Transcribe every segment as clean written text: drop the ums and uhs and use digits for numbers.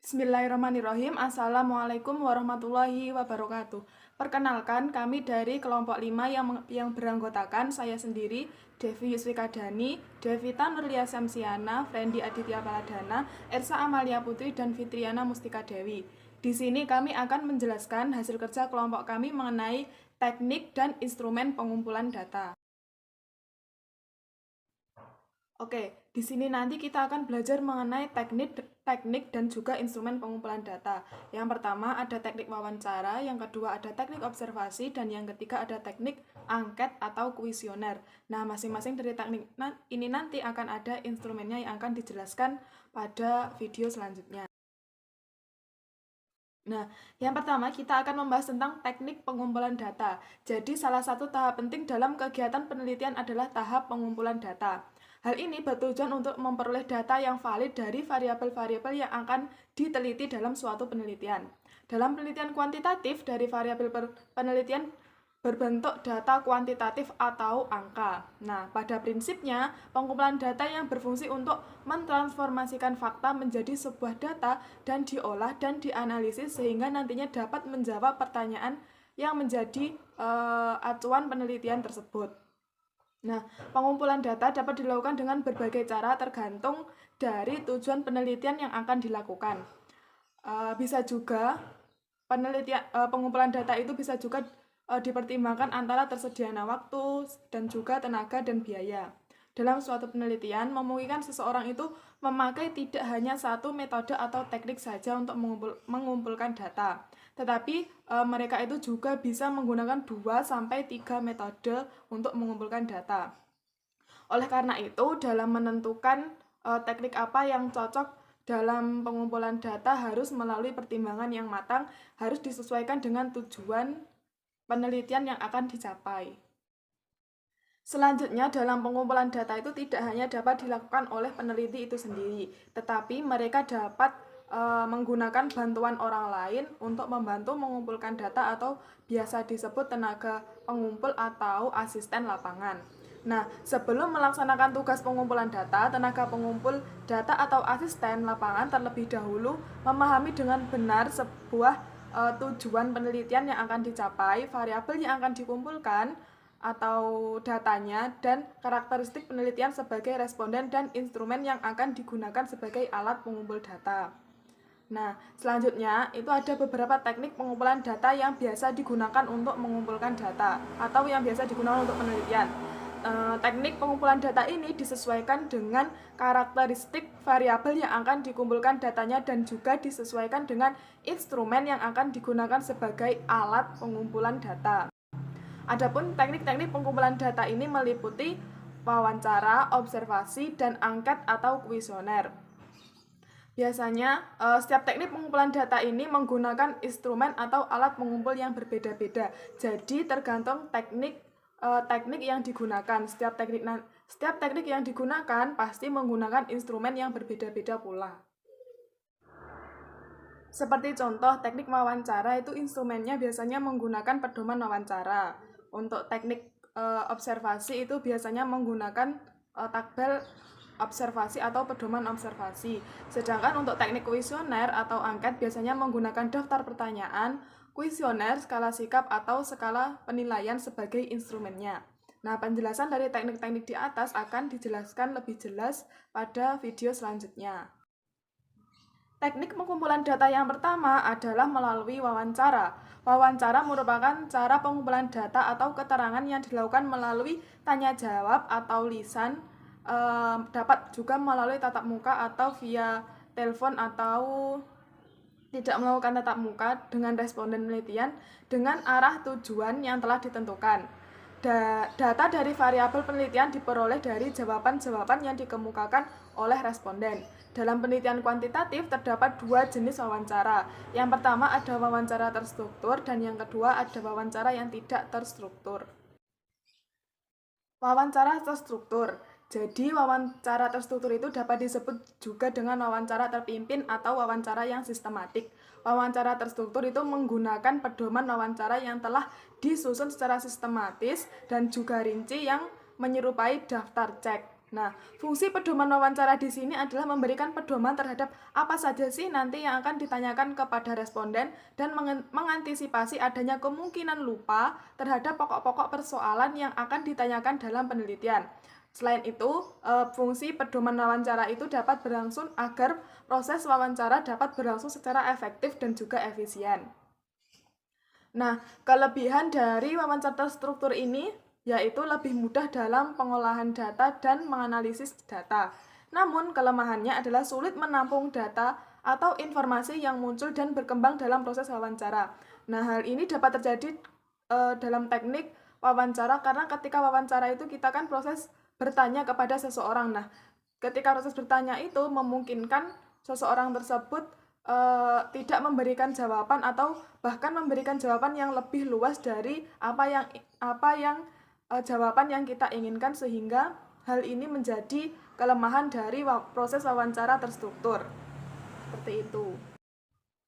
Bismillahirrahmanirrahim. Assalamualaikum warahmatullahi wabarakatuh. Perkenalkan, kami dari kelompok 5 yang beranggotakan saya sendiri, Devi Yuswika Dani, Devita Nurlia Samsiana, Frendi Aditya Paladana, Ersa Amalia Putri, dan Fitriana Mustika Dewi. Di sini kami akan menjelaskan hasil kerja kelompok kami mengenai teknik dan instrumen pengumpulan data. Oke, di sini nanti kita akan belajar mengenai teknik dan juga instrumen pengumpulan data. Yang pertama ada teknik wawancara, yang kedua ada teknik observasi, dan yang ketiga ada teknik angket atau kuesioner. Nah, masing-masing dari teknik ini nanti akan ada instrumennya yang akan dijelaskan pada video selanjutnya. Nah, yang pertama kita akan membahas tentang teknik pengumpulan data. Jadi, salah satu tahap penting dalam kegiatan penelitian adalah tahap pengumpulan data. Hal ini bertujuan untuk memperoleh data yang valid dari variabel-variabel yang akan diteliti dalam suatu penelitian. Dalam penelitian kuantitatif, dari variabel penelitian berbentuk data kuantitatif atau angka. Nah, pada prinsipnya, pengumpulan data yang berfungsi untuk mentransformasikan fakta menjadi sebuah data dan diolah dan dianalisis sehingga nantinya dapat menjawab pertanyaan yang menjadi acuan penelitian tersebut. Nah, pengumpulan data dapat dilakukan dengan berbagai cara tergantung dari tujuan penelitian yang akan dilakukan. Bisa juga pengumpulan data itu bisa juga dipertimbangkan antara tersedianya waktu dan juga tenaga dan biaya. Dalam suatu penelitian, memungkinkan seseorang itu memakai tidak hanya satu metode atau teknik saja untuk mengumpulkan data, tetapi mereka itu juga bisa menggunakan 2-3 metode untuk mengumpulkan data. Oleh karena itu, dalam menentukan teknik apa yang cocok dalam pengumpulan data harus melalui pertimbangan yang matang, harus disesuaikan dengan tujuan penelitian yang akan dicapai. Selanjutnya, dalam pengumpulan data itu tidak hanya dapat dilakukan oleh peneliti itu sendiri, tetapi mereka dapat menggunakan bantuan orang lain untuk membantu mengumpulkan data atau biasa disebut tenaga pengumpul atau asisten lapangan. Nah, sebelum melaksanakan tugas pengumpulan data, tenaga pengumpul data atau asisten lapangan terlebih dahulu memahami dengan benar sebuah tujuan penelitian yang akan dicapai, variabel yang akan dikumpulkan, atau datanya, dan karakteristik penelitian sebagai responden dan instrumen yang akan digunakan sebagai alat pengumpul data. Nah, selanjutnya itu ada beberapa teknik pengumpulan data yang biasa digunakan untuk mengumpulkan data atau yang biasa digunakan untuk penelitian. Teknik pengumpulan data ini disesuaikan dengan karakteristik variabel yang akan dikumpulkan datanya dan juga disesuaikan dengan instrumen yang akan digunakan sebagai alat pengumpulan data. Adapun teknik-teknik pengumpulan data ini meliputi wawancara, observasi, dan angket atau kuesioner. Biasanya, setiap teknik pengumpulan data ini menggunakan instrumen atau alat pengumpul yang berbeda-beda. Jadi, tergantung teknik yang digunakan. Setiap teknik yang digunakan pasti menggunakan instrumen yang berbeda-beda pula. Seperti contoh, teknik wawancara itu instrumennya biasanya menggunakan pedoman wawancara. Untuk teknik observasi itu biasanya menggunakan tabel observasi atau pedoman observasi. Sedangkan untuk teknik kuesioner atau angket biasanya menggunakan daftar pertanyaan, kuesioner, skala sikap, atau skala penilaian sebagai instrumennya. Nah, penjelasan dari teknik-teknik di atas akan dijelaskan lebih jelas pada video selanjutnya. Teknik pengumpulan data yang pertama adalah melalui wawancara. Wawancara merupakan cara pengumpulan data atau keterangan yang dilakukan melalui tanya jawab atau lisan, dapat juga melalui tatap muka atau via telepon atau tidak melakukan tatap muka dengan responden penelitian dengan arah tujuan yang telah ditentukan. Data dari variabel penelitian diperoleh dari jawaban-jawaban yang dikemukakan oleh responden. Dalam penelitian kuantitatif terdapat 2 jenis wawancara. Yang pertama ada wawancara terstruktur dan yang kedua ada wawancara yang tidak terstruktur. Wawancara terstruktur. Jadi wawancara terstruktur itu dapat disebut juga dengan wawancara terpimpin atau wawancara yang sistematik. Wawancara terstruktur itu menggunakan pedoman wawancara yang telah disusun secara sistematis dan juga rinci yang menyerupai daftar cek. Nah, fungsi pedoman wawancara di sini adalah memberikan pedoman terhadap apa saja sih nanti yang akan ditanyakan kepada responden dan mengantisipasi adanya kemungkinan lupa terhadap pokok-pokok persoalan yang akan ditanyakan dalam penelitian. Selain itu, fungsi pedoman wawancara itu dapat berlangsung agar proses wawancara dapat berlangsung secara efektif dan juga efisien. Nah, kelebihan dari wawancara terstruktur ini yaitu lebih mudah dalam pengolahan data dan menganalisis data. Namun, kelemahannya adalah sulit menampung data atau informasi yang muncul dan berkembang dalam proses wawancara. Nah, hal ini dapat terjadi dalam teknik wawancara karena ketika wawancara itu kita kan proses bertanya kepada seseorang. Nah, ketika proses bertanya itu memungkinkan seseorang tersebut tidak memberikan jawaban atau bahkan memberikan jawaban yang lebih luas dari apa yang jawaban yang kita inginkan, sehingga hal ini menjadi kelemahan dari proses wawancara terstruktur. Seperti itu.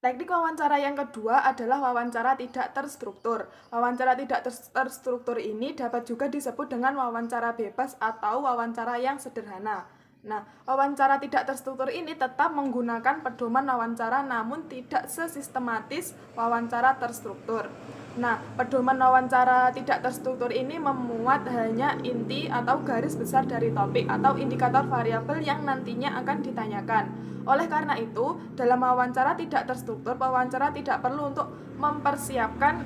Teknik wawancara yang kedua adalah wawancara tidak terstruktur. Wawancara tidak terstruktur ini dapat juga disebut dengan wawancara bebas atau wawancara yang sederhana. Nah, wawancara tidak terstruktur ini tetap menggunakan pedoman wawancara namun tidak sesistematis wawancara terstruktur. Nah, pedoman wawancara tidak terstruktur ini memuat hanya inti atau garis besar dari topik atau indikator variabel yang nantinya akan ditanyakan. Oleh karena itu, dalam wawancara tidak terstruktur, wawancara tidak perlu untuk mempersiapkan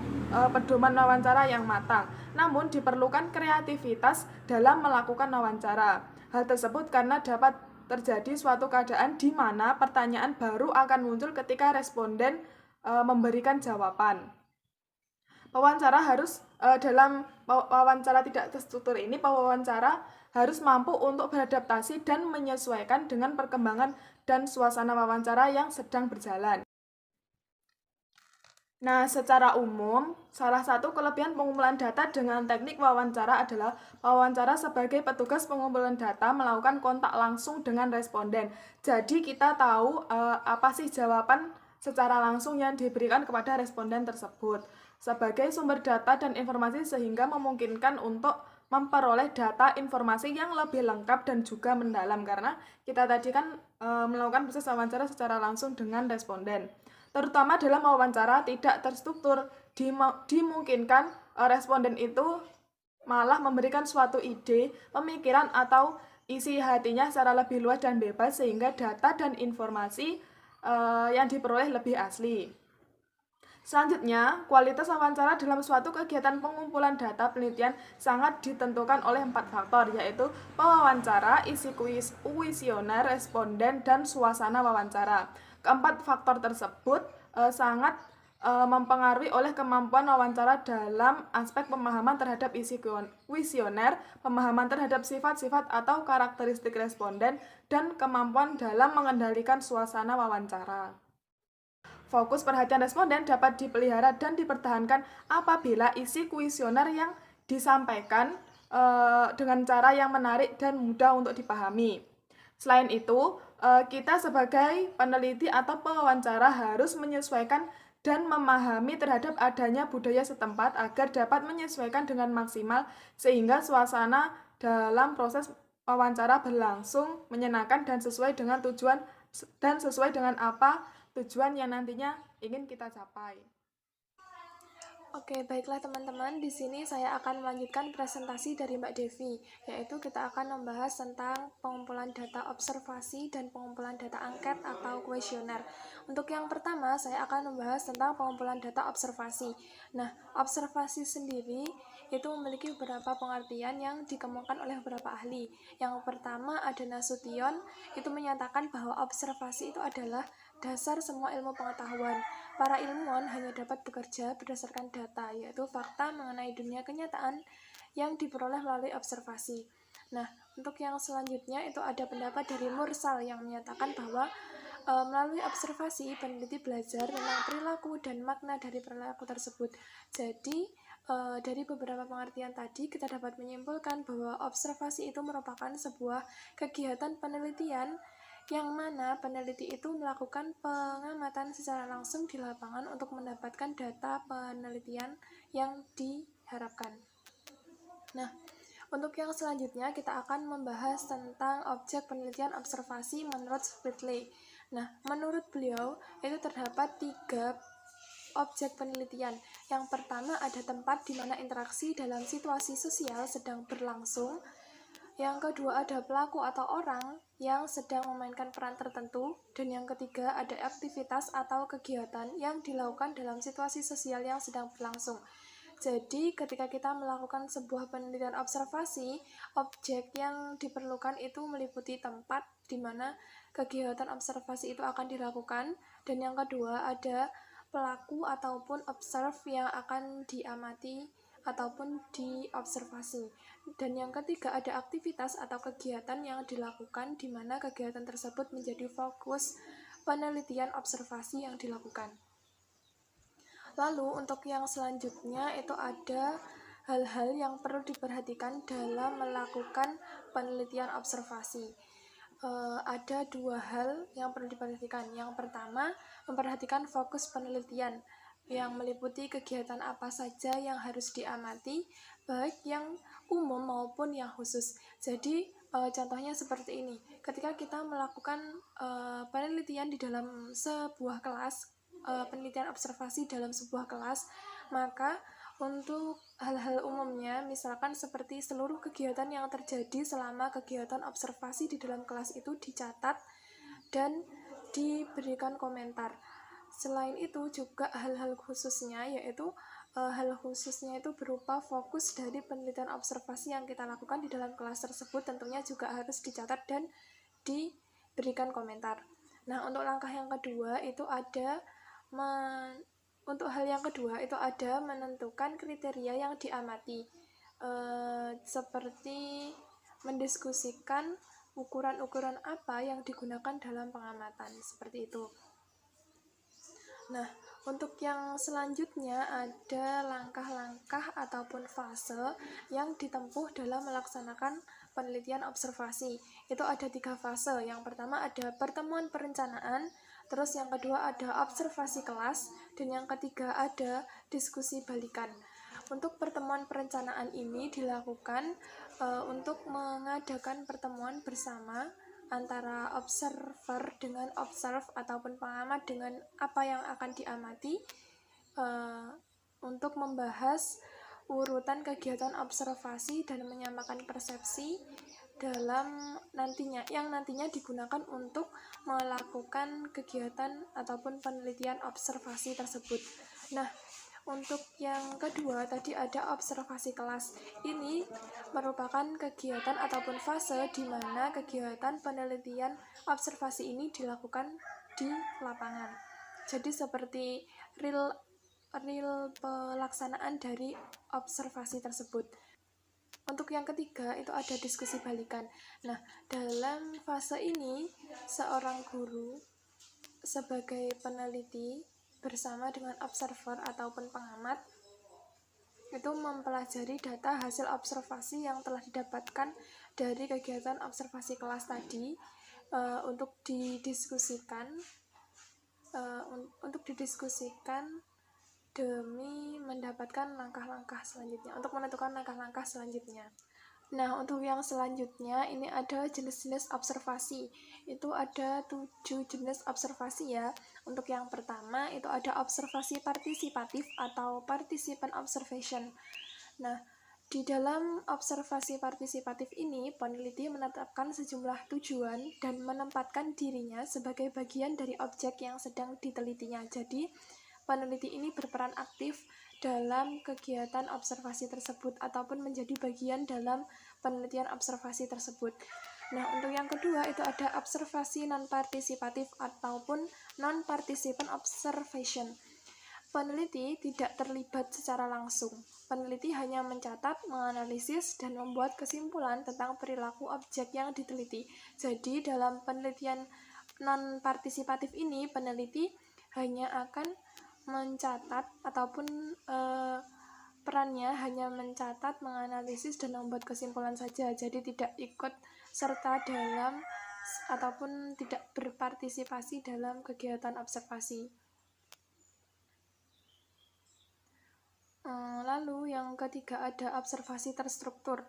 pedoman wawancara yang matang. Namun diperlukan kreativitas dalam melakukan wawancara. Hal tersebut karena dapat terjadi suatu keadaan di mana pertanyaan baru akan muncul ketika responden memberikan jawaban. Dalam wawancara tidak terstruktur ini, pewawancara harus mampu untuk beradaptasi dan menyesuaikan dengan perkembangan dan suasana wawancara yang sedang berjalan. Nah, secara umum, salah satu kelebihan pengumpulan data dengan teknik wawancara adalah wawancara sebagai petugas pengumpulan data melakukan kontak langsung dengan responden. Jadi kita tahu apa sih jawaban secara langsung yang diberikan kepada responden tersebut sebagai sumber data dan informasi, sehingga memungkinkan untuk memperoleh data informasi yang lebih lengkap dan juga mendalam karena kita tadi kan melakukan proses wawancara secara langsung dengan responden. Terutama dalam wawancara tidak terstruktur, dimungkinkan responden itu malah memberikan suatu ide, pemikiran, atau isi hatinya secara lebih luas dan bebas, sehingga data dan informasi yang diperoleh lebih asli. Selanjutnya, kualitas wawancara dalam suatu kegiatan pengumpulan data penelitian sangat ditentukan oleh 4 faktor, yaitu pewawancara, isi kuesioner, responden, dan suasana wawancara. Keempat faktor tersebut sangat mempengaruhi oleh kemampuan wawancara dalam aspek pemahaman terhadap isi kuesioner, pemahaman terhadap sifat-sifat atau karakteristik responden, dan kemampuan dalam mengendalikan suasana wawancara. Fokus perhatian responden dapat dipelihara dan dipertahankan apabila isi kuesioner yang disampaikan dengan cara yang menarik dan mudah untuk dipahami. Selain itu, kita sebagai peneliti atau pewawancara harus menyesuaikan dan memahami terhadap adanya budaya setempat agar dapat menyesuaikan dengan maksimal, sehingga suasana dalam proses wawancara berlangsung menyenangkan dan sesuai dengan apa tujuan yang nantinya ingin kita capai. Oke, baiklah teman-teman, di sini saya akan melanjutkan presentasi dari Mbak Devi, yaitu kita akan membahas tentang pengumpulan data observasi dan pengumpulan data angket atau kuesioner. Untuk yang pertama, saya akan membahas tentang pengumpulan data observasi. Nah, observasi sendiri itu memiliki beberapa pengertian yang dikemukakan oleh beberapa ahli. Yang pertama ada Nasution, itu menyatakan bahwa observasi itu adalah dasar semua ilmu pengetahuan. Para ilmuwan hanya dapat bekerja berdasarkan data, yaitu fakta mengenai dunia kenyataan yang diperoleh melalui observasi. Nah, untuk yang selanjutnya itu ada pendapat dari Mursal yang menyatakan bahwa melalui observasi peneliti belajar tentang perilaku dan makna dari perilaku tersebut. Jadi, dari beberapa pengertian tadi kita dapat menyimpulkan bahwa observasi itu merupakan sebuah kegiatan penelitian yang mana peneliti itu melakukan pengamatan secara langsung di lapangan untuk mendapatkan data penelitian yang diharapkan. Nah, Untuk yang selanjutnya kita akan membahas tentang objek penelitian observasi menurut Spritly. Nah, menurut beliau itu terdapat 3 objek penelitian. Yang pertama ada tempat di mana interaksi dalam situasi sosial sedang berlangsung. Yang kedua ada pelaku atau orang yang sedang memainkan peran tertentu. Dan yang ketiga ada aktivitas atau kegiatan yang dilakukan dalam situasi sosial yang sedang berlangsung. Jadi, ketika kita melakukan sebuah penelitian observasi, objek yang diperlukan itu meliputi tempat di mana kegiatan observasi itu akan dilakukan. Dan yang kedua ada pelaku ataupun observe yang akan diamati ataupun diobservasi. Dan yang ketiga ada aktivitas atau kegiatan yang dilakukan di mana kegiatan tersebut menjadi fokus penelitian observasi yang dilakukan. Lalu untuk yang selanjutnya itu ada hal-hal yang perlu diperhatikan dalam melakukan penelitian observasi. Ada 2 hal yang perlu diperhatikan. Yang pertama, memperhatikan fokus penelitian yang meliputi kegiatan apa saja yang harus diamati, baik yang umum maupun yang khusus. Jadi, contohnya seperti ini. Ketika kita melakukan penelitian di dalam sebuah kelas, penelitian observasi dalam sebuah kelas, maka untuk hal-hal umumnya, misalkan seperti seluruh kegiatan yang terjadi selama kegiatan observasi di dalam kelas itu dicatat dan diberikan komentar. Selain itu juga hal-hal khususnya, yaitu hal khususnya itu berupa fokus dari penelitian observasi yang kita lakukan di dalam kelas tersebut tentunya juga harus dicatat dan diberikan komentar. Nah, untuk langkah yang kedua itu ada menentukan kriteria yang diamati, seperti mendiskusikan ukuran-ukuran apa yang digunakan dalam pengamatan, seperti itu. Nah, untuk yang selanjutnya ada langkah-langkah ataupun fase yang ditempuh dalam melaksanakan penelitian observasi. Itu ada 3 fase. Yang pertama ada pertemuan perencanaan, terus yang kedua ada observasi kelas, dan yang ketiga ada diskusi balikan. Untuk pertemuan perencanaan ini dilakukan untuk mengadakan pertemuan bersama antara observer dengan observe ataupun pengamat dengan apa yang akan diamati, untuk membahas urutan kegiatan observasi dan menyamakan persepsi dalam nantinya digunakan untuk melakukan kegiatan ataupun penelitian observasi tersebut. Nah, untuk yang kedua tadi ada observasi kelas. Ini merupakan kegiatan ataupun fase di mana kegiatan penelitian observasi ini dilakukan di lapangan. Jadi seperti real pelaksanaan dari observasi tersebut. Untuk yang ketiga itu ada diskusi balikan. Nah, dalam fase ini seorang guru sebagai peneliti bersama dengan observer ataupun pengamat itu mempelajari data hasil observasi yang telah didapatkan dari kegiatan observasi kelas tadi, untuk didiskusikan demi mendapatkan langkah-langkah selanjutnya, untuk menentukan langkah-langkah selanjutnya. Nah, untuk yang selanjutnya ini ada jenis-jenis observasi. Itu ada 7 jenis observasi ya. Untuk yang pertama itu ada observasi partisipatif atau participant observation. Nah, di dalam observasi partisipatif ini, peneliti menetapkan sejumlah tujuan dan menempatkan dirinya sebagai bagian dari objek yang sedang ditelitinya. Jadi, peneliti ini berperan aktif dalam kegiatan observasi tersebut ataupun menjadi bagian dalam penelitian observasi tersebut. Nah, untuk yang kedua itu ada observasi non-partisipatif ataupun non-participant observation. Peneliti tidak terlibat secara langsung. Peneliti hanya mencatat, menganalisis, dan membuat kesimpulan tentang perilaku objek yang diteliti. Jadi, dalam penelitian non-partisipatif ini, peneliti hanya akan mencatat ataupun perannya hanya mencatat, menganalisis, dan membuat kesimpulan saja. Jadi tidak ikut serta dalam ataupun tidak berpartisipasi dalam kegiatan observasi. Lalu yang ketiga ada observasi terstruktur.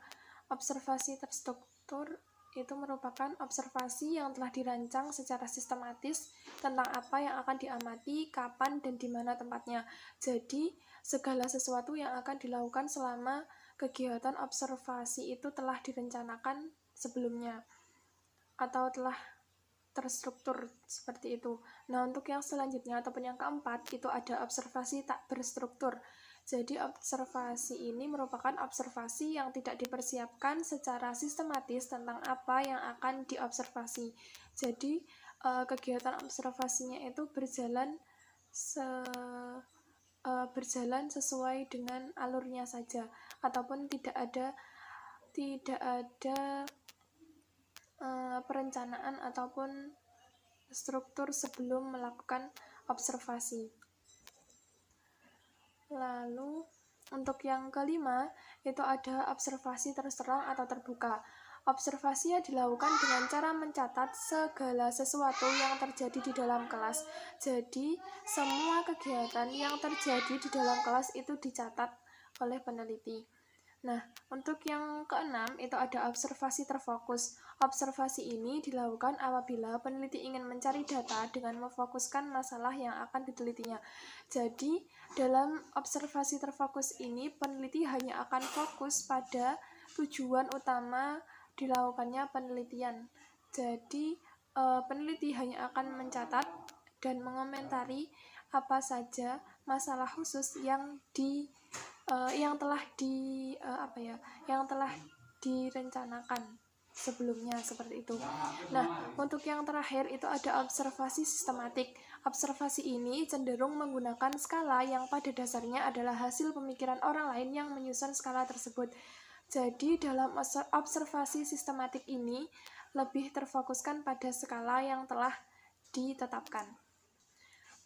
Observasi terstruktur itu merupakan observasi yang telah dirancang secara sistematis tentang apa yang akan diamati, kapan, dan di mana tempatnya. Jadi, segala sesuatu yang akan dilakukan selama kegiatan observasi itu telah direncanakan sebelumnya atau telah terstruktur seperti itu. Nah, untuk yang selanjutnya ataupun yang keempat itu ada observasi tak berstruktur. Jadi observasi ini merupakan observasi yang tidak dipersiapkan secara sistematis tentang apa yang akan diobservasi. Jadi kegiatan observasinya itu berjalan sesuai dengan alurnya saja, ataupun tidak ada perencanaan ataupun struktur sebelum melakukan observasi. Lalu untuk yang kelima itu ada observasi terserang atau terbuka. Observasi yang dilakukan dengan cara mencatat segala sesuatu yang terjadi di dalam kelas. Jadi semua kegiatan yang terjadi di dalam kelas itu dicatat oleh peneliti. Nah, untuk yang keenam itu ada observasi terfokus. Observasi ini dilakukan apabila peneliti ingin mencari data dengan memfokuskan masalah yang akan ditelitinya. Jadi, dalam observasi terfokus ini, peneliti hanya akan fokus pada tujuan utama dilakukannya penelitian. Jadi, peneliti hanya akan mencatat dan mengomentari apa saja masalah khusus yang telah direncanakan sebelumnya seperti itu. Nah, untuk yang terakhir itu ada observasi sistematik. Observasi ini cenderung menggunakan skala yang pada dasarnya adalah hasil pemikiran orang lain yang menyusun skala tersebut. Jadi, dalam observasi sistematik ini lebih terfokuskan pada skala yang telah ditetapkan.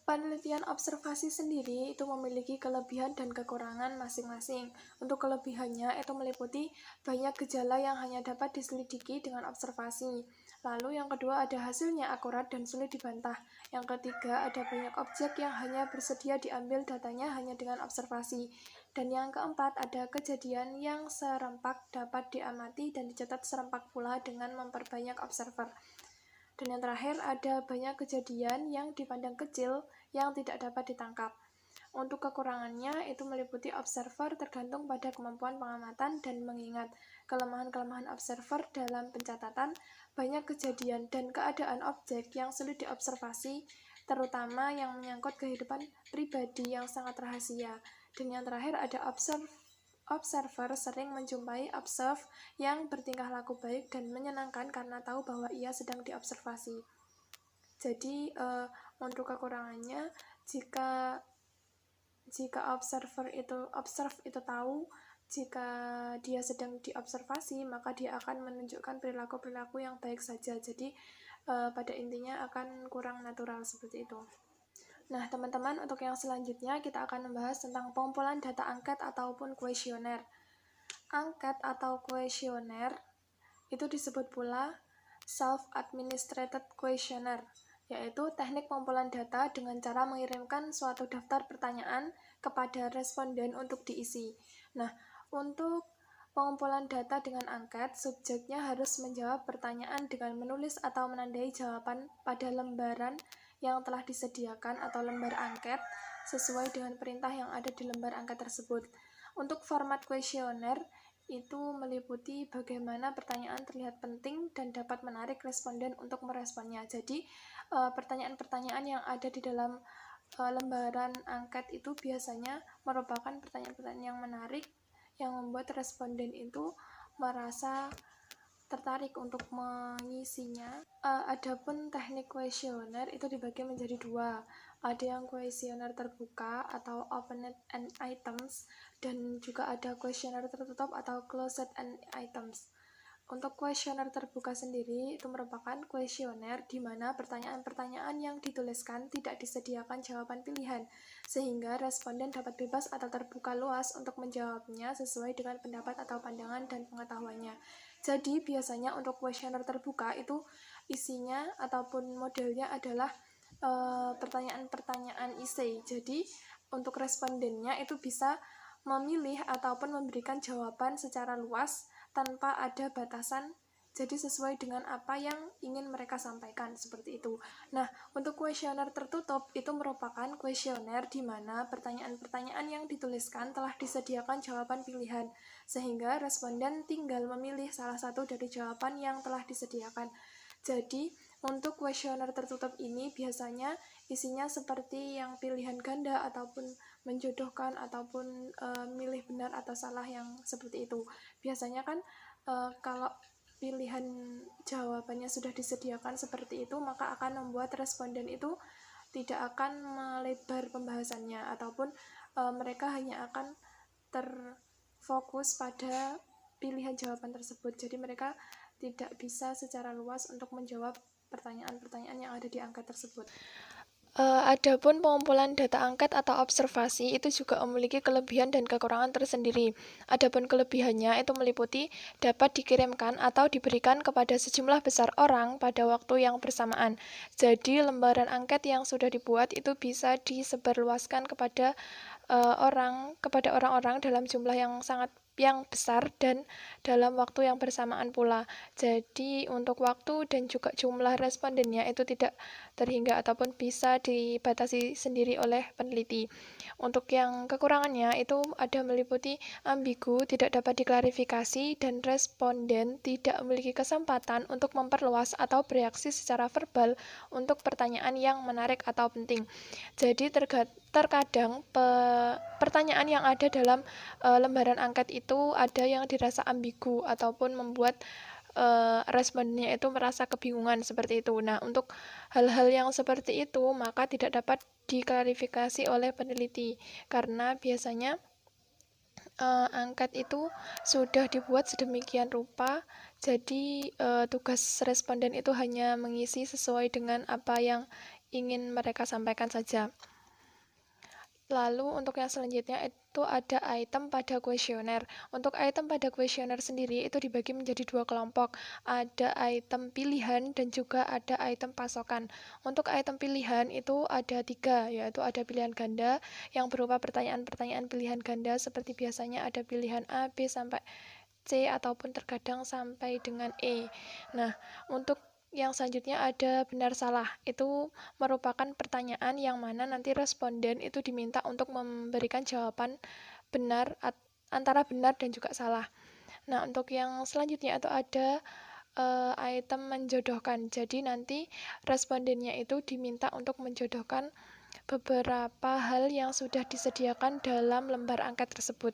Penelitian observasi sendiri itu memiliki kelebihan dan kekurangan masing-masing. Untuk kelebihannya itu meliputi banyak gejala yang hanya dapat diselidiki dengan observasi. Lalu yang kedua ada hasilnya akurat dan sulit dibantah. Yang ketiga ada banyak objek yang hanya bersedia diambil datanya hanya dengan observasi. Dan yang keempat ada kejadian yang serempak dapat diamati dan dicatat serempak pula dengan memperbanyak observer. Dan yang terakhir ada banyak kejadian yang dipandang kecil yang tidak dapat ditangkap. Untuk kekurangannya itu meliputi observer tergantung pada kemampuan pengamatan dan mengingat. Kelemahan-kelemahan observer dalam pencatatan, banyak kejadian dan keadaan objek yang sulit diobservasi, terutama yang menyangkut kehidupan pribadi yang sangat rahasia. Dan yang terakhir ada observer sering menjumpai observe yang bertingkah laku baik dan menyenangkan karena tahu bahwa ia sedang diobservasi. Jadi untuk kekurangannya, jika observe itu tahu jika dia sedang diobservasi, maka dia akan menunjukkan perilaku-perilaku yang baik saja. Jadi pada intinya akan kurang natural seperti itu. Nah, teman-teman, untuk yang selanjutnya kita akan membahas tentang pengumpulan data angket ataupun kuesioner. Angket atau kuesioner itu disebut pula self-administrated questionnaire, yaitu teknik pengumpulan data dengan cara mengirimkan suatu daftar pertanyaan kepada responden untuk diisi. Nah, untuk pengumpulan data dengan angket, subjeknya harus menjawab pertanyaan dengan menulis atau menandai jawaban pada lembaran yang telah disediakan atau lembar angket sesuai dengan perintah yang ada di lembar angket tersebut. Untuk format kuesioner itu meliputi bagaimana pertanyaan terlihat penting dan dapat menarik responden untuk meresponnya. Jadi pertanyaan-pertanyaan yang ada di dalam lembaran angket itu biasanya merupakan pertanyaan-pertanyaan yang menarik yang membuat responden itu merasa tertarik untuk mengisinya. Adapun teknik kuesioner itu dibagi menjadi dua. Ada yang kuesioner terbuka atau open-end items, dan juga ada kuesioner tertutup atau closed-end items. Untuk kuesioner terbuka sendiri itu merupakan kuesioner di mana pertanyaan-pertanyaan yang dituliskan tidak disediakan jawaban pilihan, sehingga responden dapat bebas atau terbuka luas untuk menjawabnya sesuai dengan pendapat atau pandangan dan pengetahuannya. Jadi biasanya untuk kuesioner terbuka itu isinya ataupun modelnya adalah pertanyaan-pertanyaan essay. Jadi untuk respondennya itu bisa memilih ataupun memberikan jawaban secara luas tanpa ada batasan, jadi sesuai dengan apa yang ingin mereka sampaikan, seperti itu. Nah, untuk kuesioner tertutup itu merupakan kuesioner di mana pertanyaan-pertanyaan yang dituliskan telah disediakan jawaban pilihan, sehingga responden tinggal memilih salah satu dari jawaban yang telah disediakan. Jadi, untuk kuesioner tertutup ini biasanya isinya seperti yang pilihan ganda ataupun menjodohkan ataupun milih benar atau salah yang seperti itu. Biasanya kan kalau pilihan jawabannya sudah disediakan seperti itu, maka akan membuat responden itu tidak akan melebar pembahasannya ataupun mereka hanya akan terfokus pada pilihan jawaban tersebut. Jadi mereka tidak bisa secara luas untuk menjawab pertanyaan-pertanyaan yang ada di angket tersebut. Adapun pengumpulan data angket atau observasi itu juga memiliki kelebihan dan kekurangan tersendiri. Adapun kelebihannya itu meliputi dapat dikirimkan atau diberikan kepada sejumlah besar orang pada waktu yang bersamaan. Jadi lembaran angket yang sudah dibuat itu bisa disebarluaskan kepada orang-orang dalam jumlah yang besar dan dalam waktu yang bersamaan pula. Jadi untuk waktu dan juga jumlah respondennya itu tidak terhingga ataupun bisa dibatasi sendiri oleh peneliti. Untuk yang kekurangannya itu ada meliputi ambigu, tidak dapat diklarifikasi, dan responden tidak memiliki kesempatan untuk memperluas atau bereaksi secara verbal untuk pertanyaan yang menarik atau penting. Jadi terkadang pertanyaan yang ada dalam lembaran angket itu ada yang dirasa ambigu ataupun membuat respondennya itu merasa kebingungan seperti itu. Nah, untuk hal-hal yang seperti itu maka tidak dapat diklarifikasi oleh peneliti karena biasanya angket itu sudah dibuat sedemikian rupa, jadi tugas responden itu hanya mengisi sesuai dengan apa yang ingin mereka sampaikan saja. Lalu untuk yang selanjutnya itu ada item pada kuesioner. Untuk item pada kuesioner sendiri itu dibagi menjadi dua kelompok. Ada item pilihan dan juga ada item pasokan. Untuk item pilihan itu ada 3, yaitu ada pilihan ganda yang berupa pertanyaan-pertanyaan pilihan ganda seperti biasanya ada pilihan A, B sampai C ataupun terkadang sampai dengan E. Nah, untuk yang selanjutnya ada benar salah. Itu merupakan pertanyaan yang mana nanti responden itu diminta untuk memberikan jawaban benar antara benar dan juga salah. Nah, untuk yang selanjutnya itu ada item menjodohkan. Jadi nanti respondennya itu diminta untuk menjodohkan beberapa hal yang sudah disediakan dalam lembar angket tersebut.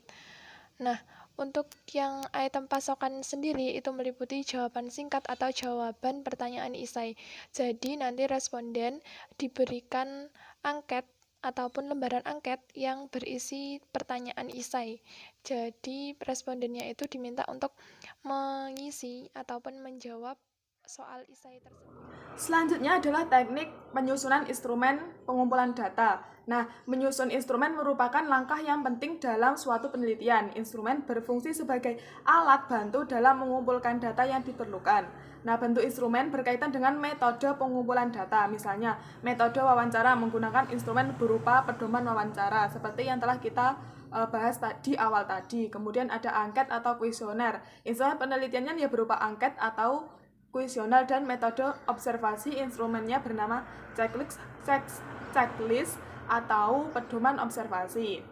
Nah, untuk yang item pasokan sendiri itu meliputi jawaban singkat atau jawaban pertanyaan isai. Jadi nanti responden diberikan angket ataupun lembaran angket yang berisi pertanyaan isai. Jadi respondennya itu diminta untuk mengisi ataupun menjawab soal isai tersebut. Selanjutnya adalah teknik penyusunan instrumen pengumpulan data. Nah, menyusun instrumen merupakan langkah yang penting dalam suatu penelitian. Instrumen berfungsi sebagai alat bantu dalam mengumpulkan data yang diperlukan. Nah, bentuk instrumen berkaitan dengan metode pengumpulan data. Misalnya, metode wawancara menggunakan instrumen berupa pedoman wawancara, seperti yang telah kita bahas di awal tadi. Kemudian ada angket atau kuesioner. Instrumen penelitiannya ya berupa angket atau kuesioner, dan metode observasi instrumennya bernama checklist atau pedoman observasi.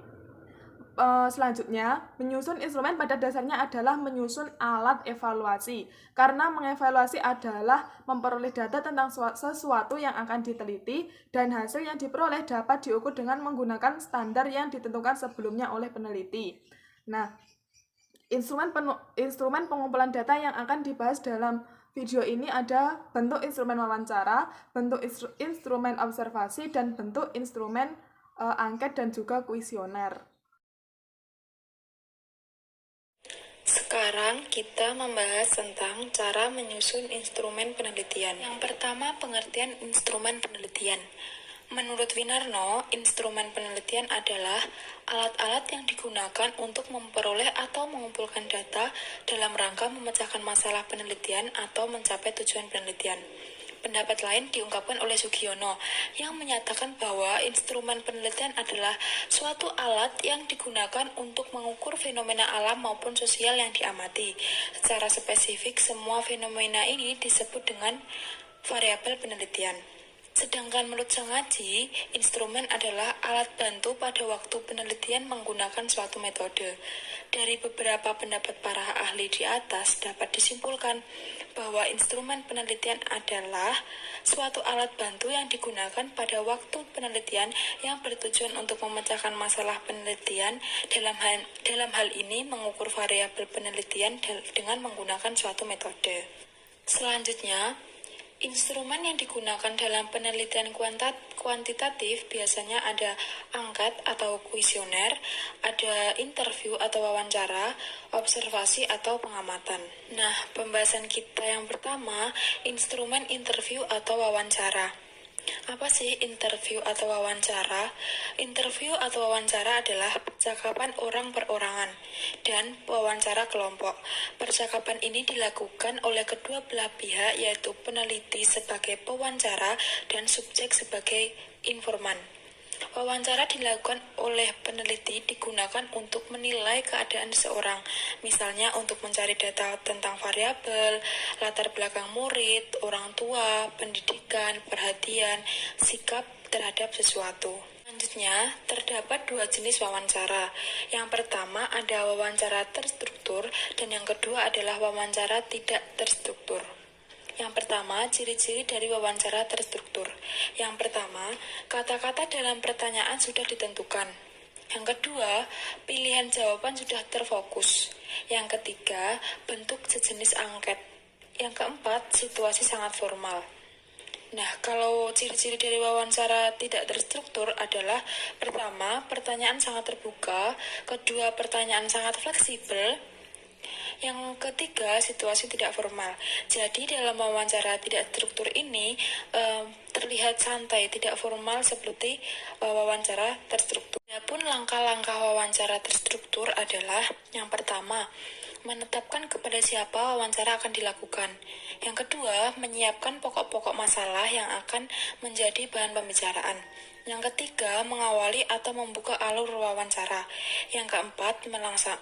Selanjutnya, menyusun instrumen pada dasarnya adalah menyusun alat evaluasi, karena mengevaluasi adalah memperoleh data tentang sesuatu yang akan diteliti, dan hasil yang diperoleh dapat diukur dengan menggunakan standar yang ditentukan sebelumnya oleh peneliti. Nah, instrumen pengumpulan data yang akan dibahas dalam video ini ada bentuk instrumen wawancara, bentuk instrumen observasi, dan bentuk instrumen angket dan juga kuesioner. Sekarang kita membahas tentang cara menyusun instrumen penelitian. Yang pertama, pengertian instrumen penelitian. Menurut Winarno, instrumen penelitian adalah alat-alat yang digunakan untuk memperoleh atau mengumpulkan data dalam rangka memecahkan masalah penelitian atau mencapai tujuan penelitian. Pendapat lain diungkapkan oleh Sugiono yang menyatakan bahwa instrumen penelitian adalah suatu alat yang digunakan untuk mengukur fenomena alam maupun sosial yang diamati. Secara spesifik, semua fenomena ini disebut dengan variabel penelitian. Sedangkan menurut Sangaji, instrumen adalah alat bantu pada waktu penelitian menggunakan suatu metode. Dari beberapa pendapat para ahli di atas dapat disimpulkan bahwa instrumen penelitian adalah suatu alat bantu yang digunakan pada waktu penelitian yang bertujuan untuk memecahkan masalah penelitian, dalam hal ini mengukur variabel penelitian dengan menggunakan suatu metode. Selanjutnya, instrumen yang digunakan dalam penelitian kuantitatif biasanya ada angket atau kuesioner, ada interview atau wawancara, observasi atau pengamatan. Nah, pembahasan kita yang pertama, instrumen interview atau wawancara. Apa sih interview atau wawancara? Interview atau wawancara adalah percakapan orang per orangan dan wawancara kelompok. Percakapan ini dilakukan oleh kedua belah pihak, yaitu peneliti sebagai pewawancara dan subjek sebagai informan. Wawancara dilakukan oleh peneliti digunakan untuk menilai keadaan seseorang, misalnya untuk mencari data tentang variabel, latar belakang murid, orang tua, pendidikan, perhatian, sikap terhadap sesuatu. Selanjutnya, terdapat dua jenis wawancara. Yang pertama ada wawancara terstruktur dan yang kedua adalah wawancara tidak terstruktur. Yang pertama, ciri-ciri dari wawancara terstruktur. Yang pertama, kata-kata dalam pertanyaan sudah ditentukan. Yang kedua, pilihan jawaban sudah terfokus. Yang ketiga, bentuk sejenis angket. Yang keempat, situasi sangat formal. Nah, kalau ciri-ciri dari wawancara tidak terstruktur adalah pertama, pertanyaan sangat terbuka, kedua, pertanyaan sangat fleksibel, yang ketiga, situasi tidak formal. Jadi dalam wawancara tidak terstruktur ini terlihat santai, tidak formal seperti wawancara terstruktur. Adapun langkah-langkah wawancara terstruktur adalah yang pertama, menetapkan kepada siapa wawancara akan dilakukan. Yang kedua, menyiapkan pokok-pokok masalah yang akan menjadi bahan pembicaraan. Yang ketiga, mengawali atau membuka alur wawancara. Yang keempat,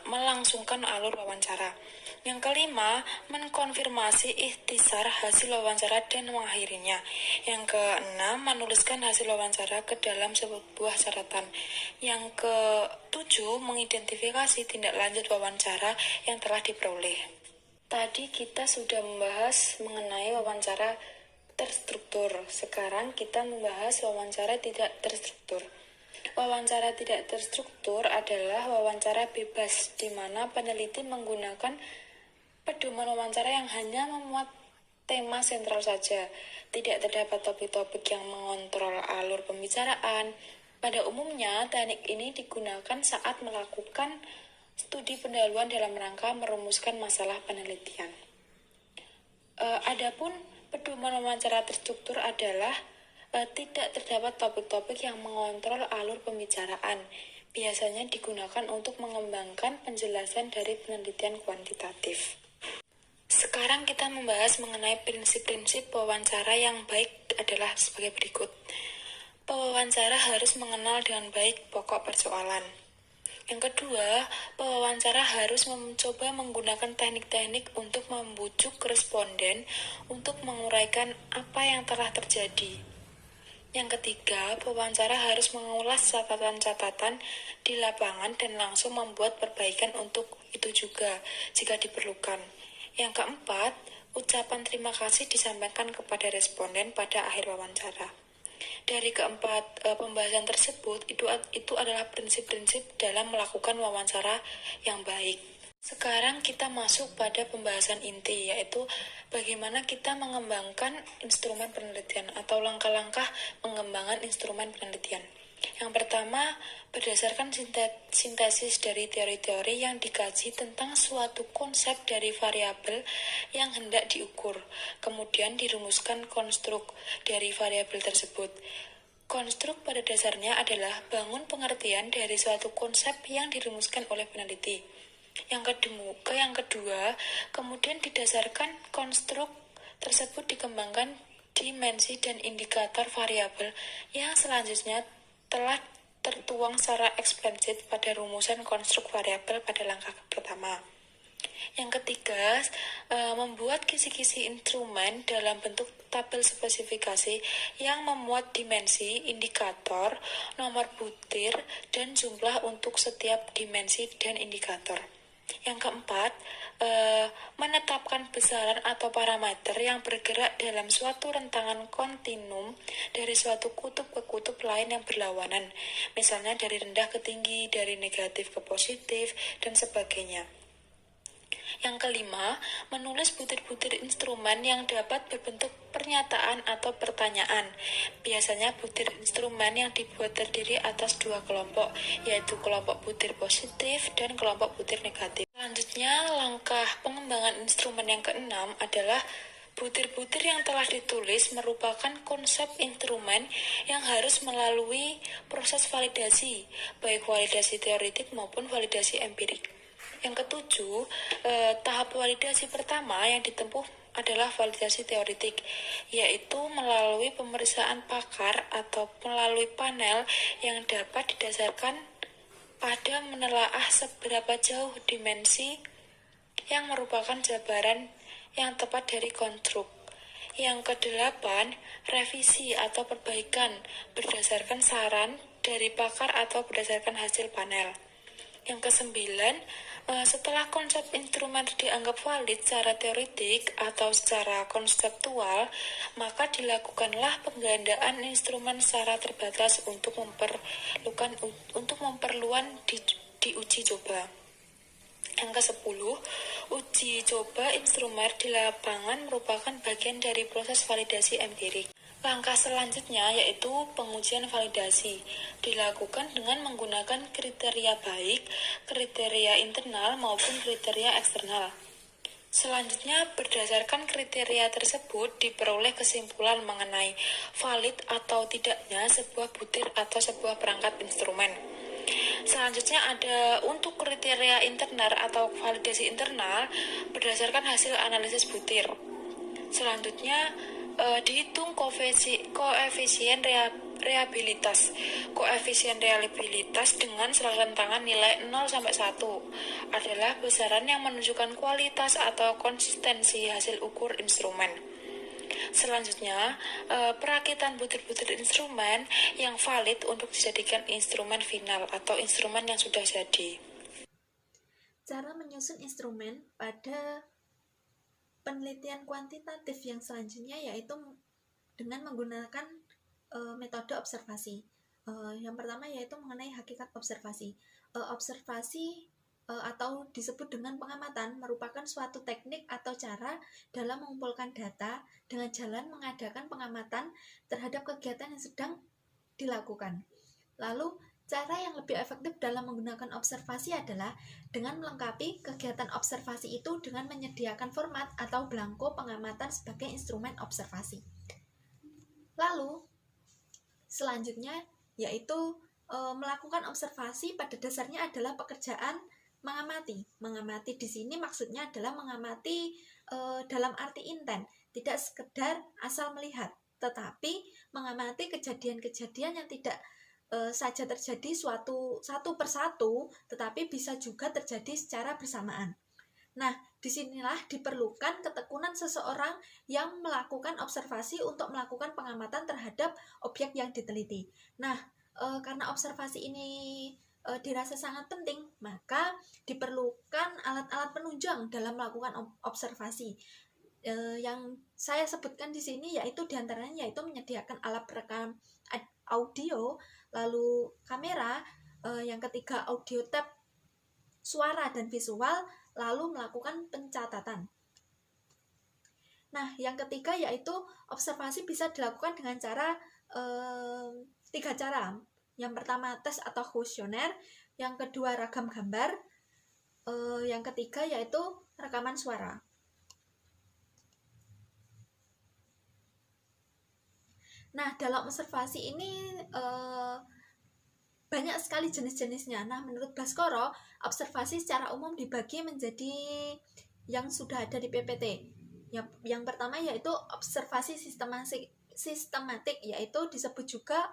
melangsungkan alur wawancara. Yang kelima, mengkonfirmasi ikhtisar hasil wawancara dan mengakhirinya. Yang keenam, menuliskan hasil wawancara ke dalam sebuah catatan. Yang ketujuh, mengidentifikasi tindak lanjut wawancara yang telah diperoleh. Tadi kita sudah membahas mengenai wawancara terstruktur. Sekarang kita membahas wawancara tidak terstruktur. Wawancara tidak terstruktur adalah wawancara bebas, di mana peneliti menggunakan pedoman wawancara yang hanya memuat tema sentral saja. Tidak terdapat topik-topik yang mengontrol alur pembicaraan. Pada umumnya, teknik ini digunakan saat melakukan studi pendahuluan dalam rangka merumuskan masalah penelitian. Adapun pedoman wawancara terstruktur adalah tidak terdapat topik-topik yang mengontrol alur pembicaraan. Biasanya digunakan untuk mengembangkan penjelasan dari penelitian kuantitatif. Sekarang kita membahas mengenai prinsip-prinsip wawancara yang baik adalah sebagai berikut. Pewawancara harus mengenal dengan baik pokok persoalan. Yang kedua, pewawancara harus mencoba menggunakan teknik-teknik untuk membujuk responden untuk menguraikan apa yang telah terjadi. Yang ketiga, pewawancara harus mengulas catatan-catatan di lapangan dan langsung membuat perbaikan untuk itu juga jika diperlukan. Yang keempat, ucapan terima kasih disampaikan kepada responden pada akhir wawancara. Dari keempat pembahasan tersebut, itu adalah prinsip-prinsip dalam melakukan wawancara yang baik. Sekarang kita masuk pada pembahasan inti, yaitu bagaimana kita mengembangkan instrumen penelitian atau langkah-langkah pengembangan instrumen penelitian. Yang pertama, berdasarkan sintesis dari teori-teori yang dikaji tentang suatu konsep dari variabel yang hendak diukur, kemudian dirumuskan konstruk dari variabel tersebut. Konstruk pada dasarnya adalah bangun pengertian dari suatu konsep yang dirumuskan oleh peneliti. Yang kedua, kemudian didasarkan konstruk tersebut dikembangkan dimensi, dan indikator variabel yang selanjutnya telah tertuang secara eksplisit pada rumusan konstruk variabel pada langkah pertama. Yang ketiga, membuat kisi-kisi instrumen dalam bentuk tabel spesifikasi yang memuat dimensi, indikator, nomor butir, dan jumlah untuk setiap dimensi dan indikator. Yang keempat, menetapkan besaran atau parameter yang bergerak dalam suatu rentangan kontinum dari suatu kutub ke kutub lain yang berlawanan, misalnya dari rendah ke tinggi, dari negatif ke positif, dan sebagainya. Yang kelima, menulis butir-butir instrumen yang dapat berbentuk pernyataan atau pertanyaan. Biasanya butir instrumen yang dibuat terdiri atas dua kelompok, yaitu kelompok butir positif dan kelompok butir negatif. Selanjutnya, langkah pengembangan instrumen yang keenam adalah butir-butir yang telah ditulis merupakan konsep instrumen yang harus melalui proses validasi, baik validasi teoretik maupun validasi empirik. Yang ketujuh, tahap validasi pertama yang ditempuh adalah validasi teoretik, yaitu melalui pemeriksaan pakar atau melalui panel yang dapat didasarkan pada menelaah seberapa jauh dimensi yang merupakan jabaran yang tepat dari konstruk. Yang kedelapan, revisi atau perbaikan berdasarkan saran dari pakar atau berdasarkan hasil panel. Yang kesembilan, setelah konsep instrumen dianggap valid secara teoretik atau secara konseptual, maka dilakukanlah penggandaan instrumen secara terbatas untuk memperluan di uji coba. Yang ke-10, uji coba instrumen di lapangan merupakan bagian dari proses validasi empirik. Langkah selanjutnya yaitu pengujian validasi, dilakukan dengan menggunakan kriteria baik, kriteria internal maupun kriteria eksternal. Selanjutnya, berdasarkan kriteria tersebut diperoleh kesimpulan mengenai valid atau tidaknya sebuah butir atau sebuah perangkat instrumen. Selanjutnya ada untuk kriteria internal atau validasi internal berdasarkan hasil analisis butir. Selanjutnya dihitung koefisien reliabilitas. Koefisien reliabilitas dengan rentangan nilai 0 sampai 1 adalah besaran yang menunjukkan kualitas atau konsistensi hasil ukur instrumen. Selanjutnya, perakitan butir-butir instrumen yang valid untuk dijadikan instrumen final atau instrumen yang sudah jadi. Cara menyusun instrumen pada penelitian kuantitatif yang selanjutnya yaitu dengan menggunakan metode observasi. Yang pertama yaitu mengenai hakikat observasi. Observasi atau disebut dengan pengamatan merupakan suatu teknik atau cara dalam mengumpulkan data dengan jalan mengadakan pengamatan terhadap kegiatan yang sedang dilakukan. Lalu cara yang lebih efektif dalam menggunakan observasi adalah dengan melengkapi kegiatan observasi itu dengan menyediakan format atau belangko pengamatan sebagai instrumen observasi. Lalu, selanjutnya yaitu melakukan observasi pada dasarnya adalah pekerjaan mengamati. Mengamati di sini maksudnya adalah mengamati dalam arti intent, tidak sekedar asal melihat, tetapi mengamati kejadian-kejadian yang tidak saja terjadi satu persatu, tetapi bisa juga terjadi secara bersamaan. Nah, disinilah diperlukan ketekunan seseorang yang melakukan observasi untuk melakukan pengamatan terhadap objek yang diteliti. Nah, karena observasi ini dirasa sangat penting, maka diperlukan alat-alat penunjang dalam melakukan observasi. Yang saya sebutkan di sini yaitu diantaranya yaitu menyediakan alat perekam audio, lalu kamera, yang ketiga audio tab suara dan visual, lalu melakukan pencatatan. Nah, yang ketiga yaitu observasi bisa dilakukan dengan cara 3 cara. Yang pertama tes atau kuesioner, yang kedua ragam gambar, yang ketiga yaitu rekaman suara. Nah, dalam observasi ini banyak sekali jenis-jenisnya. Nah, menurut Baskoro, observasi secara umum dibagi menjadi yang sudah ada di PPT. Yang pertama yaitu observasi sistematik, yaitu disebut juga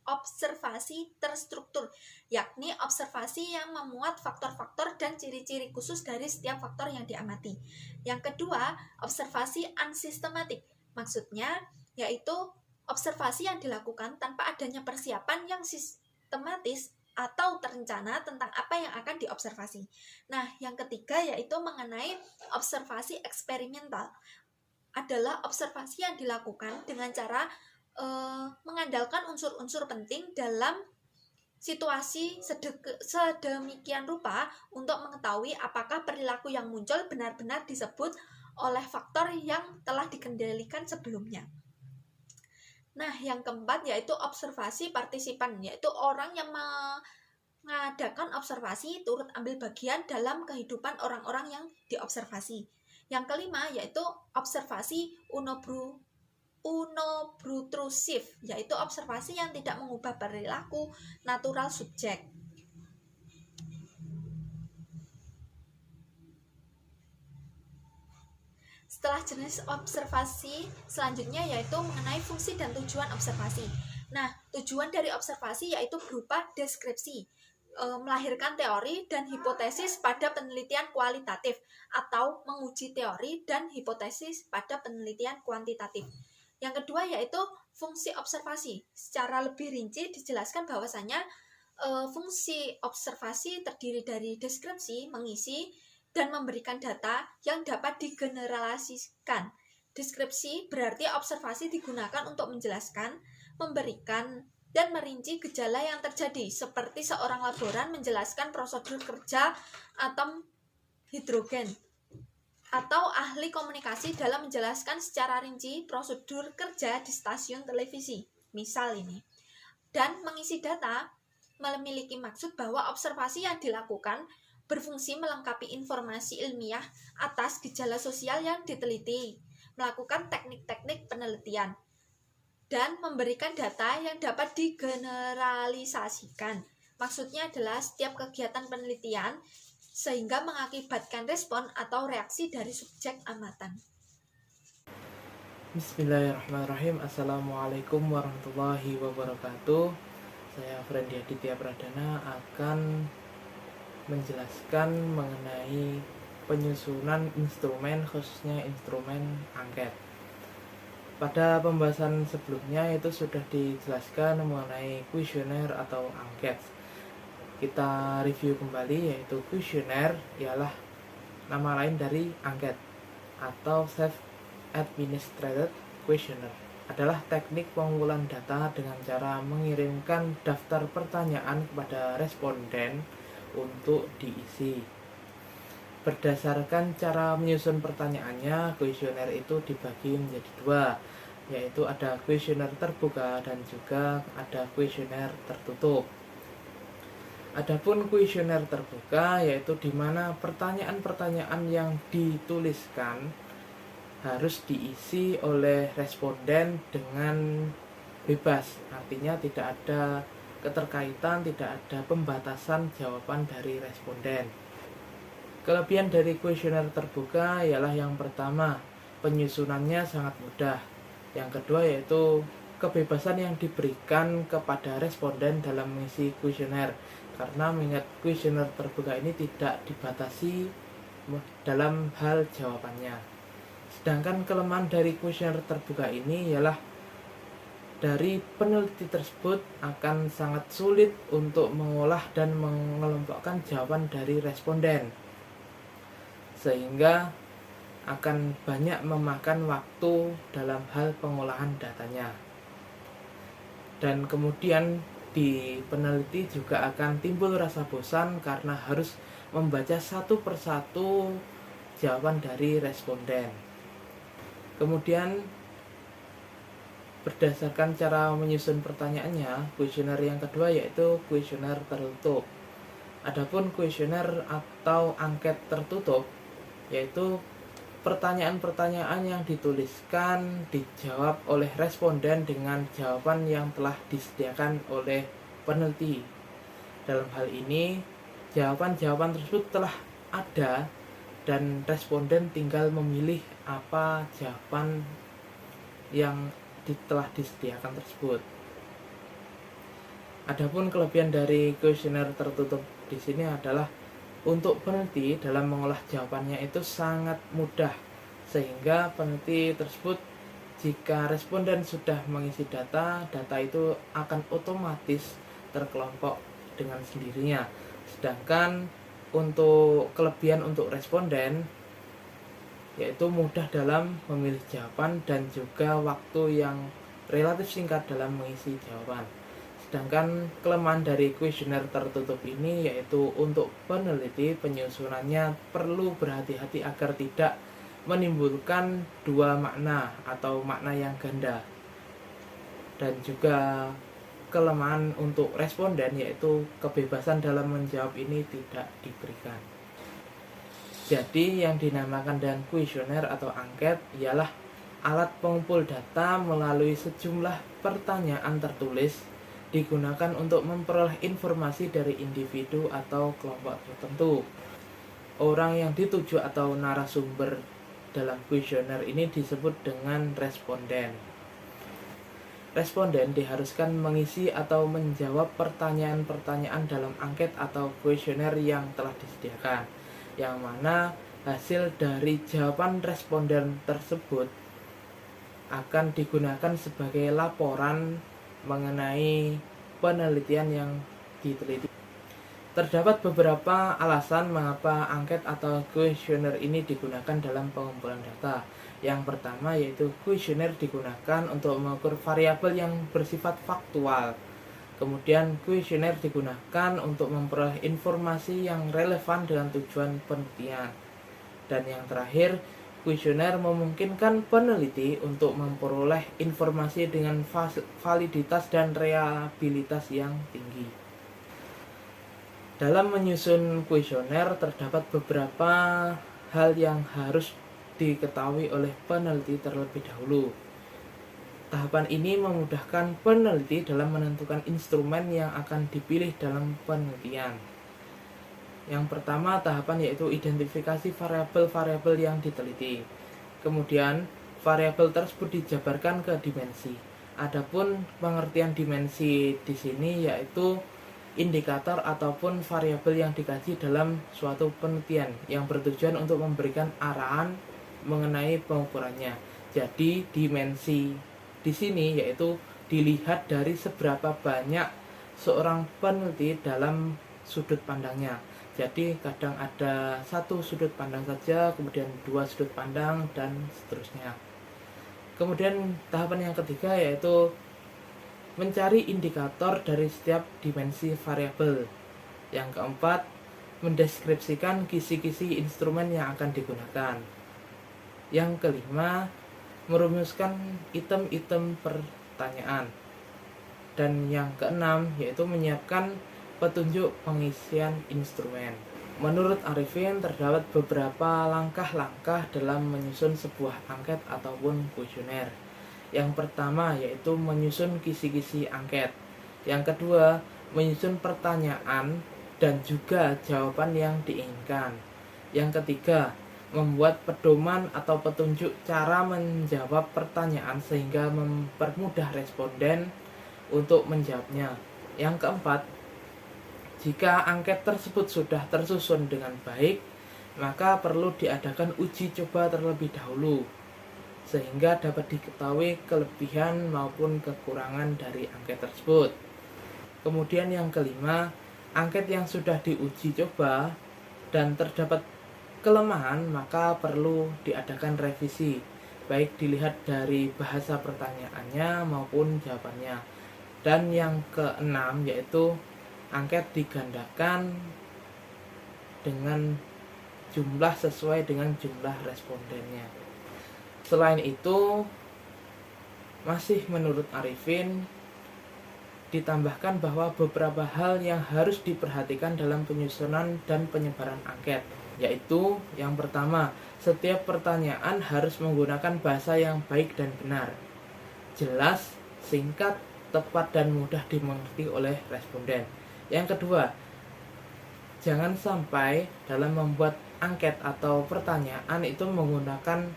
observasi terstruktur, yakni observasi yang memuat faktor-faktor dan ciri-ciri khusus dari setiap faktor yang diamati. Yang kedua, observasi unsystematik, maksudnya yaitu observasi yang dilakukan tanpa adanya persiapan yang sistematis atau terencana tentang apa yang akan diobservasi. Nah, yang ketiga yaitu mengenai observasi eksperimental. Adalah observasi yang dilakukan dengan cara mengandalkan unsur-unsur penting dalam situasi sedemikian rupa untuk mengetahui apakah perilaku yang muncul benar-benar disebut oleh faktor yang telah dikendalikan sebelumnya. Nah, yang keempat yaitu observasi partisipan, yaitu orang yang mengadakan observasi turut ambil bagian dalam kehidupan orang-orang yang diobservasi. Yang kelima yaitu observasi unobtrusif, yaitu observasi yang tidak mengubah perilaku natural subjek. Setelah jenis observasi selanjutnya yaitu mengenai fungsi dan tujuan observasi. Nah, tujuan dari observasi yaitu berupa deskripsi, melahirkan teori dan hipotesis pada penelitian kualitatif, atau menguji teori dan hipotesis pada penelitian kuantitatif. Yang kedua yaitu fungsi observasi. Secara lebih rinci dijelaskan bahwasanya fungsi observasi terdiri dari deskripsi, mengisi, dan memberikan data yang dapat digeneralisasikan. Deskripsi berarti observasi digunakan untuk menjelaskan, memberikan, dan merinci gejala yang terjadi, seperti seorang laboran menjelaskan prosedur kerja atom hidrogen, atau ahli komunikasi dalam menjelaskan secara rinci prosedur kerja di stasiun televisi, misal ini. Dan mengisi data memiliki maksud bahwa observasi yang dilakukan berfungsi melengkapi informasi ilmiah atas gejala sosial yang diteliti, melakukan teknik-teknik penelitian, dan memberikan data yang dapat digeneralisasikan. Maksudnya adalah setiap kegiatan penelitian sehingga mengakibatkan respon atau reaksi dari subjek amatan. Bismillahirrahmanirrahim. Assalamualaikum warahmatullahi wabarakatuh. Saya Frendi Aditya Pradana akan menjelaskan mengenai penyusunan instrumen, khususnya instrumen angket. Pada pembahasan sebelumnya itu sudah dijelaskan mengenai kuesioner atau angket. Kita review kembali, yaitu kuesioner ialah nama lain dari angket atau self-administered questionnaire, adalah teknik pengumpulan data dengan cara mengirimkan daftar pertanyaan kepada responden untuk diisi. Berdasarkan cara menyusun pertanyaannya, kuesioner itu dibagi menjadi dua, yaitu ada kuesioner terbuka dan juga ada kuesioner tertutup. Adapun kuesioner terbuka yaitu di mana pertanyaan-pertanyaan yang dituliskan harus diisi oleh responden dengan bebas, artinya tidak ada keterkaitan, tidak ada pembatasan jawaban dari responden. Kelebihan dari kuesioner terbuka ialah yang pertama, penyusunannya sangat mudah. Yang kedua yaitu kebebasan yang diberikan kepada responden dalam mengisi kuesioner, karena mengingat kuesioner terbuka ini tidak dibatasi dalam hal jawabannya. Sedangkan kelemahan dari kuesioner terbuka ini ialah dari peneliti tersebut akan sangat sulit untuk mengolah dan mengelompokkan jawaban dari responden, sehingga akan banyak memakan waktu dalam hal pengolahan datanya. Dan kemudian di peneliti juga akan timbul rasa bosan karena harus membaca satu persatu jawaban dari responden. Kemudian berdasarkan cara menyusun pertanyaannya, kuesioner yang kedua yaitu kuesioner tertutup. Adapun kuesioner atau angket tertutup yaitu pertanyaan-pertanyaan yang dituliskan dijawab oleh responden dengan jawaban yang telah disediakan oleh peneliti. Dalam hal ini, jawaban-jawaban tersebut telah ada dan responden tinggal memilih apa jawaban yang telah disediakan tersebut. Adapun kelebihan dari kuesioner tertutup di sini adalah untuk peneliti dalam mengolah jawabannya itu sangat mudah, sehingga peneliti tersebut jika responden sudah mengisi data itu akan otomatis terkelompok dengan sendirinya. Sedangkan untuk kelebihan untuk responden yaitu mudah dalam memilih jawaban dan juga waktu yang relatif singkat dalam mengisi jawaban. Sedangkan kelemahan dari kuesioner tertutup ini yaitu untuk peneliti penyusunannya perlu berhati-hati agar tidak menimbulkan dua makna atau makna yang ganda. Dan juga kelemahan untuk responden yaitu kebebasan dalam menjawab ini tidak diberikan. Jadi yang dinamakan dengan kuesioner atau angket ialah alat pengumpul data melalui sejumlah pertanyaan tertulis digunakan untuk memperoleh informasi dari individu atau kelompok tertentu. Orang yang dituju atau narasumber dalam kuesioner ini disebut dengan responden. Responden diharuskan mengisi atau menjawab pertanyaan-pertanyaan dalam angket atau kuesioner yang telah disediakan, yang mana hasil dari jawaban responden tersebut akan digunakan sebagai laporan mengenai penelitian yang diteliti. Terdapat beberapa alasan mengapa angket atau kuesioner ini digunakan dalam pengumpulan data. Yang pertama yaitu kuesioner digunakan untuk mengukur variabel yang bersifat faktual. Kemudian kuesioner digunakan untuk memperoleh informasi yang relevan dengan tujuan penelitian. Dan yang terakhir, kuesioner memungkinkan peneliti untuk memperoleh informasi dengan validitas dan reliabilitas yang tinggi. Dalam menyusun kuesioner terdapat beberapa hal yang harus diketahui oleh peneliti terlebih dahulu. Tahapan ini memudahkan peneliti dalam menentukan instrumen yang akan dipilih dalam penelitian. Yang pertama tahapan yaitu identifikasi variabel-variabel yang diteliti. Kemudian variabel tersebut dijabarkan ke dimensi. Adapun pengertian dimensi di sini yaitu indikator ataupun variabel yang dikaji dalam suatu penelitian yang bertujuan untuk memberikan arahan mengenai pengukurannya. Jadi dimensi di sini yaitu dilihat dari seberapa banyak seorang peneliti dalam sudut pandangnya. Jadi kadang ada satu sudut pandang saja, kemudian dua sudut pandang, dan seterusnya. Kemudian tahapan yang ketiga yaitu mencari indikator dari setiap dimensi variabel. Yang keempat, mendeskripsikan kisi-kisi instrumen yang akan digunakan. Yang kelima, merumuskan item-item pertanyaan. Dan yang keenam yaitu menyiapkan petunjuk pengisian instrumen. Menurut Arifin, terdapat beberapa langkah-langkah dalam menyusun sebuah angket ataupun kuesioner. Yang pertama yaitu menyusun kisi-kisi angket. Yang kedua, menyusun pertanyaan dan juga jawaban yang diinginkan. Yang ketiga, membuat pedoman atau petunjuk cara menjawab pertanyaan sehingga mempermudah responden untuk menjawabnya. Yang keempat, jika angket tersebut sudah tersusun dengan baik, maka perlu diadakan uji coba terlebih dahulu, sehingga dapat diketahui kelebihan maupun kekurangan dari angket tersebut. Kemudian yang kelima, angket yang sudah diuji coba dan terdapat kelemahan, maka perlu diadakan revisi, baik dilihat dari bahasa pertanyaannya maupun jawabannya. Dan yang keenam yaitu angket digandakan dengan jumlah sesuai dengan jumlah respondennya. Selain itu, masih menurut Arifin, ditambahkan bahwa beberapa hal yang harus diperhatikan dalam penyusunan dan penyebaran angket, yaitu yang pertama, setiap pertanyaan harus menggunakan bahasa yang baik dan benar, jelas, singkat, tepat, dan mudah dimengerti oleh responden. Yang kedua, jangan sampai dalam membuat angket atau pertanyaan itu menggunakan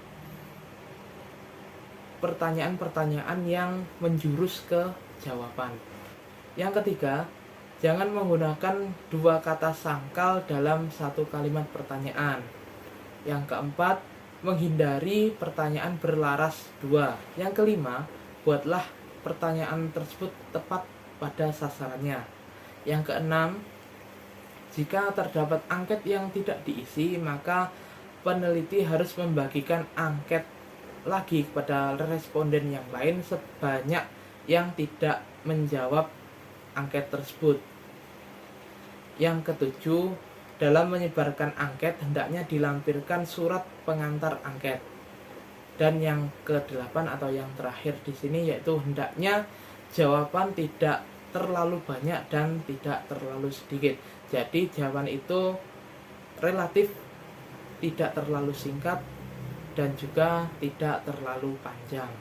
pertanyaan-pertanyaan yang menjurus ke jawaban. Yang ketiga, jangan menggunakan dua kata sangkal dalam satu kalimat pertanyaan. Yang keempat, menghindari pertanyaan berlaras dua. Yang kelima, buatlah pertanyaan tersebut tepat pada sasarannya. Yang keenam, jika terdapat angket yang tidak diisi, maka peneliti harus membagikan angket lagi kepada responden yang lain sebanyak yang tidak menjawab angket tersebut. Yang ketujuh, dalam menyebarkan angket hendaknya dilampirkan surat pengantar angket. Dan yang kedelapan atau yang terakhir di sini yaitu hendaknya jawaban tidak terlalu banyak dan tidak terlalu sedikit. Jadi jawaban itu relatif tidak terlalu singkat dan juga tidak terlalu panjang.